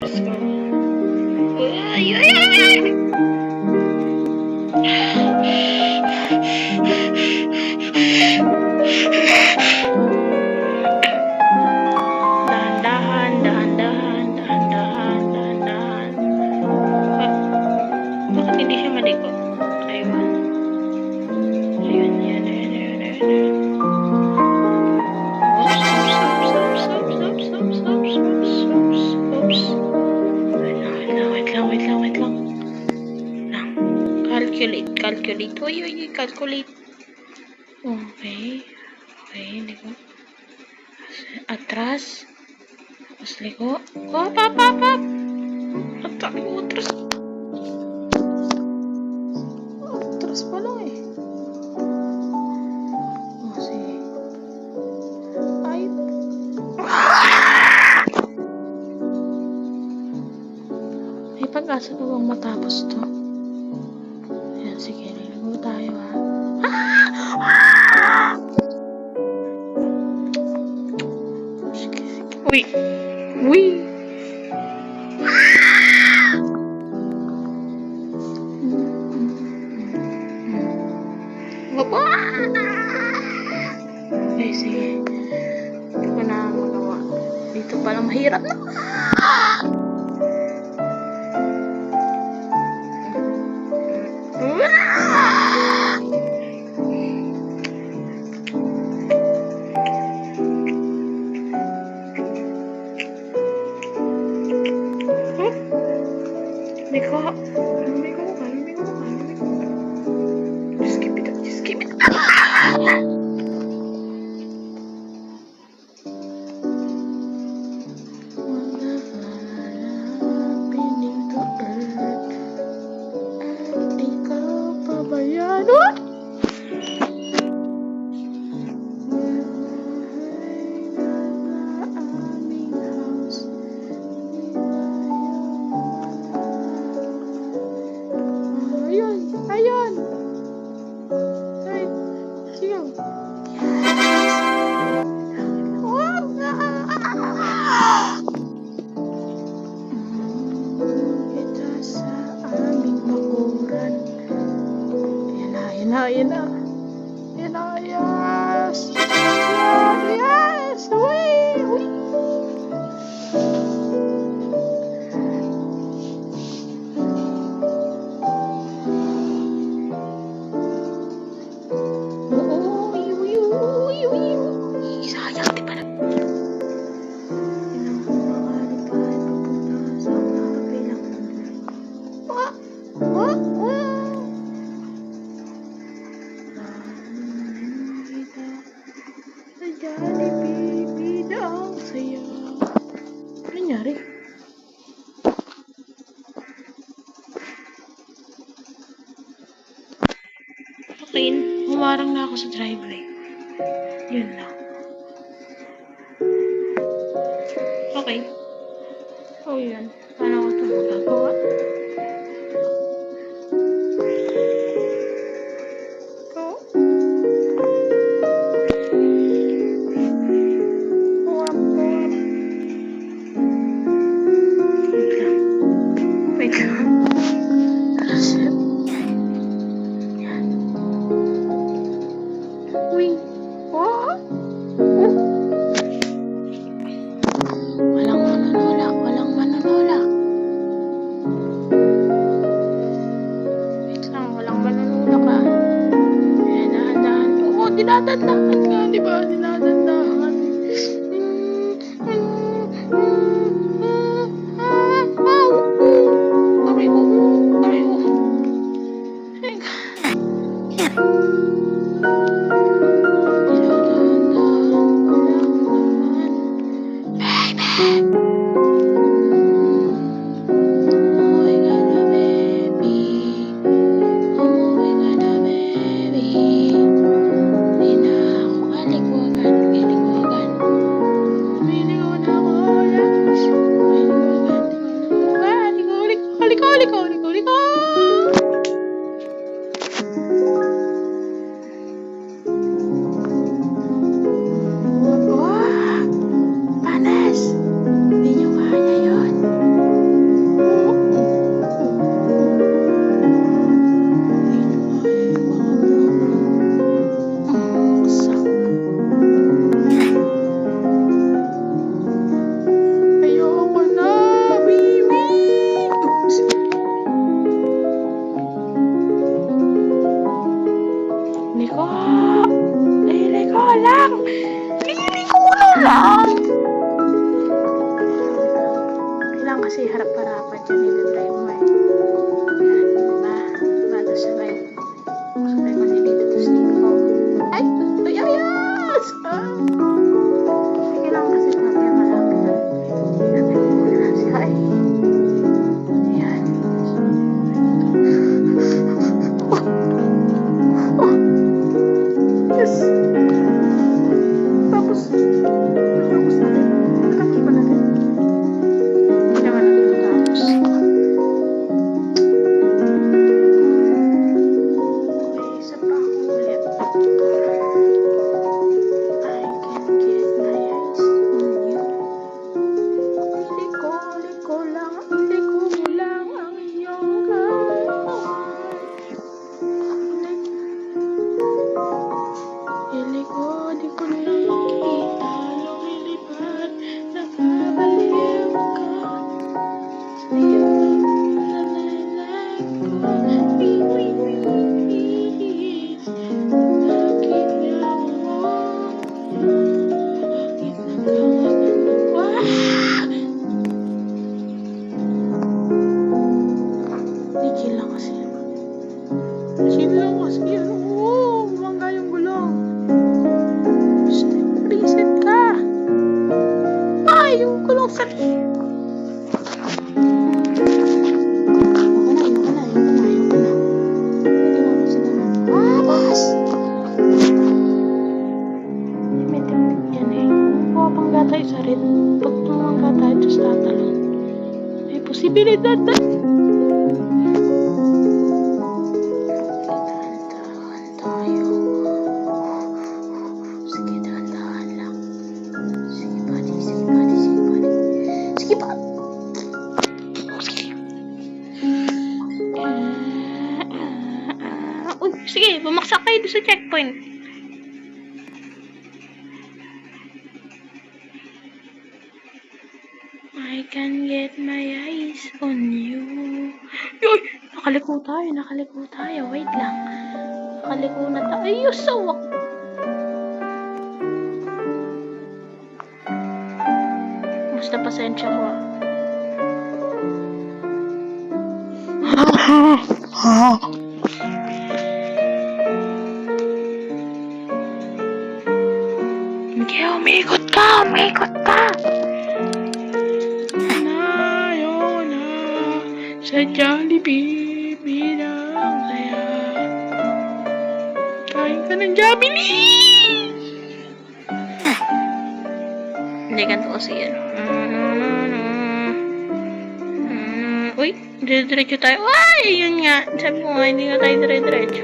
Let's go. Ay, ay, ay, ay. Dahan-dahan, dahan-dahan, dahan-dahan, dahan-dahan. Bakit hindi siya maliko? Ayun. Ayun, ayun, ayun, ayun, ayun, ayun. Oops. Wait lang. Calculate. Uy, calculate. Okay, liko. Atras. Tapos liko. Up. Atras. Atras pa lang eh. Sige. Ay. May pag-asa ko bang matapos to? Ayan, sige. Ligo tayo ha. Sige. Uy. Okay, sige. Hindi ko na magawa. Dito palang mahirap na. Liko. Just keep it up. Ayun. Ay, sige. Kita sa aming bakuran. Yan na. Yes. Uy. Sayang, di ba? Jollibee ang saya. Ano nangyari? Okay, humarang na ako sa driveway. Yun lang. Okay. Yun. Paano ko ito magagawa? Wait lang. Uy. Walang manunulak. Wait lang, walang manunulak ha. Ayan, dahan-dahan. Oo, dinadandahan nga, di ba? Dinadandahan. lang kasi harap-harapan dyan nilagay mo eh. Yan, diba? Diba? Tapos sabay ko dito, tapos dito ko. Ay! Ay! Ayos! Sige lang kasi mamaya malapit na. Natin ko muna si Ay. Ayan. Oh! Yes! Tapos natin. Natapos ba natin? Hindi naman natin natapos. Okay, isa pa ako ulit. I can get my eyes on you. Liko lang, liko mo lang ang iyong katawan. Iliko, di ko na makita, lumilipad, nakabaliw ka. Sa'yo, nalalag ko, iwiwis. Bakit nga mo? Bakit nagkakaganito? Di chill lang kasi. Chill lang kasi. Oo, bumangga yung gulong. Reset ka. Ay, yung gulong sa... May tip-tip yan eh. Kung mapangga tayo sa red, pag tumangga tayo, tapos tatalon. May posibilidad na. Dahan-dahan tayo. Sige, dahan-dahan lang. Sige, buddy. Sige, buddy. Sige, buddy. Sige, buddy. Sige. Uy, sige, bumaksak tayo doon sa checkpoint. I can get my eyes on you. Yoy! Nakaliko tayo. Wait lang. Nakaliko na tayo. Ay, sawak. Basta pasensya ko Hindi, umikot ka. Ayun na sa Jollibee bilang saya. Kain ka ng Jollibee! Hindi ganito kasi yan. Uy, dire-diretso tayo. Ay, yun nga. Sabi ko nga, hindi nga tayo dire-diretso.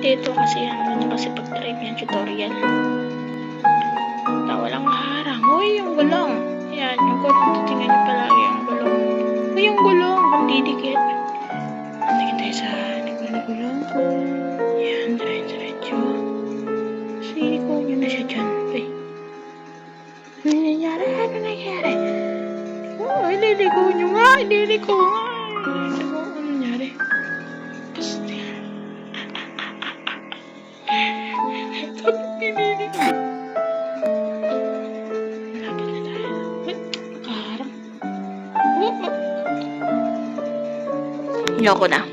Ito kasi yan kasi pag-drive yan tutorial. Walang harang. Uy, yung gulong. Yan, yung gulong. Titingnan nyo palagi yung gulong. Uy, yung gulong. Kung didikit. Tingin tayo sa likod ng gulong. Yan, diretso. Siliko nyo na siya dyan. Uy. Ano nangyari? Oh, ililiko nyo nga. Ililiko nga. Ano nangyari? Basta. Sabi piniliko. Malapit na tayo. Kaharap. Ayoko na.